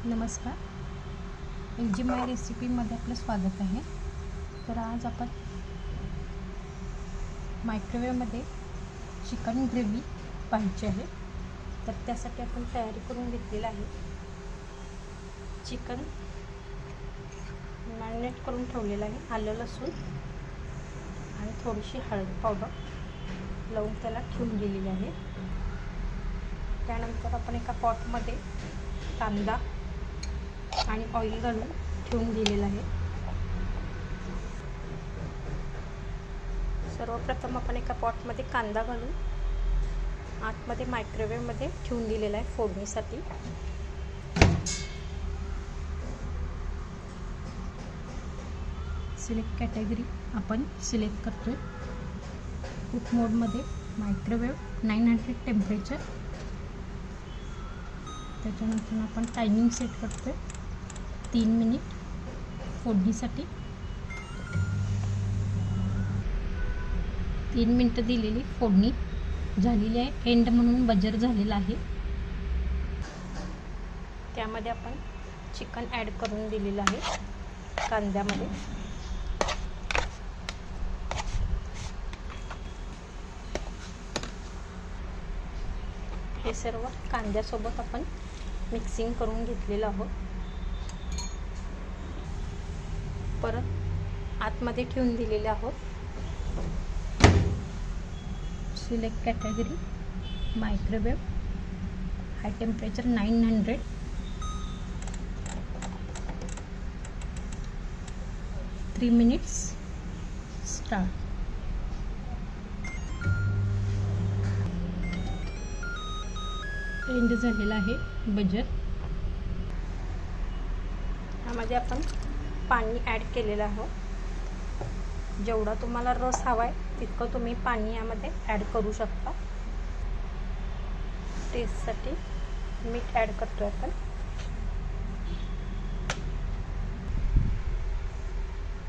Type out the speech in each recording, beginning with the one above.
नमस्कार, L G माय रेसिपीमध्ये आपलं स्वागत आहे। तर आज आपण मायक्रोवेवमध्ये चिकन ग्रेव्ही पाहायची आहे। तर त्यासाठी आपण तयारी करून घेतलेली आहे। चिकन मॅरिनेट करून ठेवलेलं आहे, आलं लसूण आणि थोडीशी हळद पावडर लावून त्याला ठेवून दिलेली आहे। त्यानंतर आपण एका पॉटमध्ये कांदा आणि ऑइल घालून ठेवून दिलेला आहे। सर्वप्रथम आपण एका पॉटमध्ये कांदा घालून आतमध्ये मायक्रोवेवमध्ये ठेवून दिलेला आहे फोडणीसाठी। सिलेक्ट कॅटेगरी आपण सिलेक्ट करतोय। कुक मोडमध्ये मायक्रोवेव 900 टेम्परेचर। त्याच्यानंतर आपण टायमिंग सेट करतोय 3 मिनिट फोडणीसाठी। 3 मिनिटं दिलेली फोडणी झालेली आहे। एंड म्हणून बजर झालेला आहे। त्यामध्ये आपण चिकन ॲड करून दिलेलं आहे कांद्यामध्ये। हे सर्व कांद्यासोबत आपण मिक्सिंग करून घेतलेलं आहोत। परत आतमध्ये ठेवून दिलेले आहोत। Select category microwave high temperature 900। 3 minutes start. End झालेला आहे बजर। यामध्ये आपण पाणी ॲड केलेलं आहे। जेवढा तुम्हाला रस हवा आहे तितकं तुम्ही पाणी यामध्ये ॲड करू शकता। टेस्टसाठी मीठ ॲड करतोय आपण।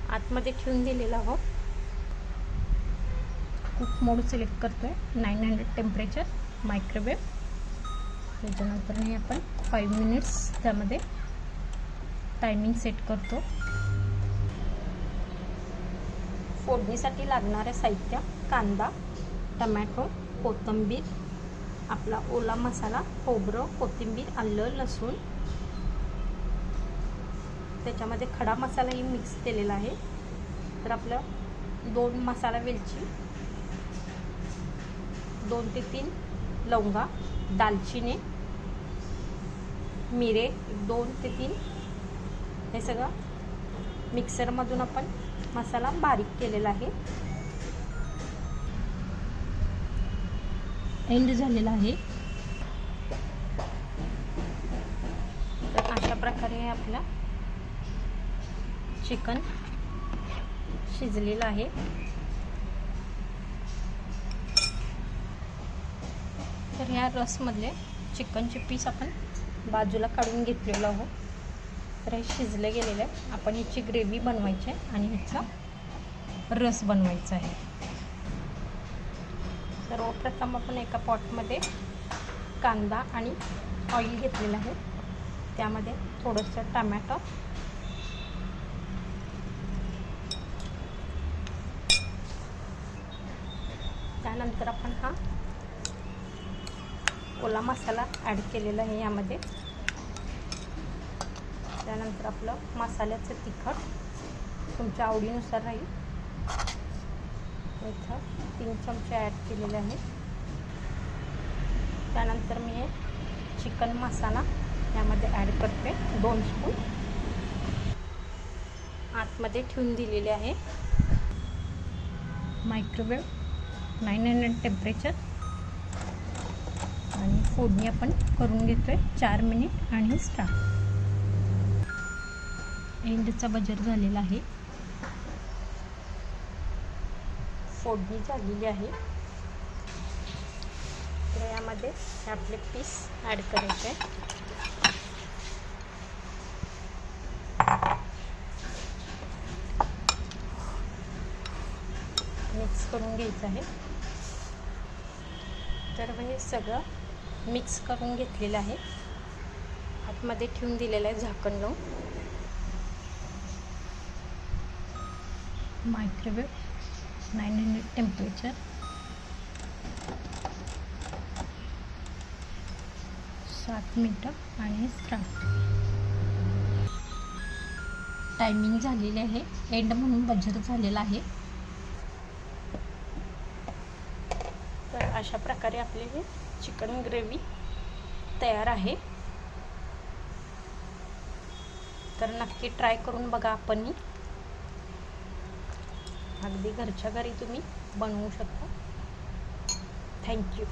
आतमध्ये ठेवून दिलेला आहोत। कुक मोड सिलेक्ट करतोय 900 टेम्परेचर मायक्रोवेव। त्याच्यानंतर आपण 5 मिनिट्स त्यामध्ये टायमिंग सेट करतो। फोडणीसाठी लागणारे साहित्य कांदा, टमॅटो, कोथिंबीर, आपला ओला मसाला, खोबरं, कोथिंबीर, आलं लसूण। त्याच्यामध्ये खडा मसालाही मिक्स केलेला आहे। तर आपलं 2 मसाला वेलची, 2 ते 3 लवंगा, दालचिनी, मिरे 2 ते 3, हे सगळं मिक्सरमधून आपण मसाला बारीक केलेला आहे। एंड झालेला आहे। तर अशा प्रकारे आपला चिकन शिजलेला आहे। तर ह्या रसमधले चिकनचे पीस आपण बाजूला काढून घेतलेलो आहोत। तर हे शिजले गेलेलं आहे। आपण ह्याची ग्रेव्ही बनवायची आहे आणि ह्याचा रस बनवायचा आहे। सर्वप्रथम आपण एका पॉटमध्ये कांदा आणि ऑइल घेतलेलं आहे। त्यामध्ये थोडंसं टमॅटो, त्यानंतर आपण हा ओला मसाला ॲड केलेला आहे यामध्ये। त्यानंतर आपलं मसाल्याचं तिखट तुमच्या आवडीनुसार राहील। इथं 3 चमचे ॲड केलेले आहे। त्यानंतर मी हे चिकन मसाला यामध्ये ॲड करते 2 स्पून। आतमध्ये ठेवून दिलेले आहे मायक्रोवेव 900 टेम्परेचर। आणि फोडणी आपण करून घेतोय 4 मिनिट आणि स्टार्ट। एंडचा बजर झालेला आहे। फोडणी झालेली आहे। तर यामध्ये आपले पीस ॲड करायचे आहे। मिक्स करून घ्यायचं आहे। तर हे सगळं मिक्स करून घेतलेलं आहे। आतमध्ये ठेवून दिलेलं आहे झाकण लावून. Microwave 900 temperature. 7 मिनटं आणि स्टार्ट. टायमिंग झालेले आहे. एंड म्हणून बजर झालेला आहे. तर अशा प्रकारे आपले हे चिकन ग्रेव्ही तयार आहे. तर नक्की ट्राय करून बघा. आपणही अगदी घरच्या घरी तुम्ही बनवू शकता. थँक्यू.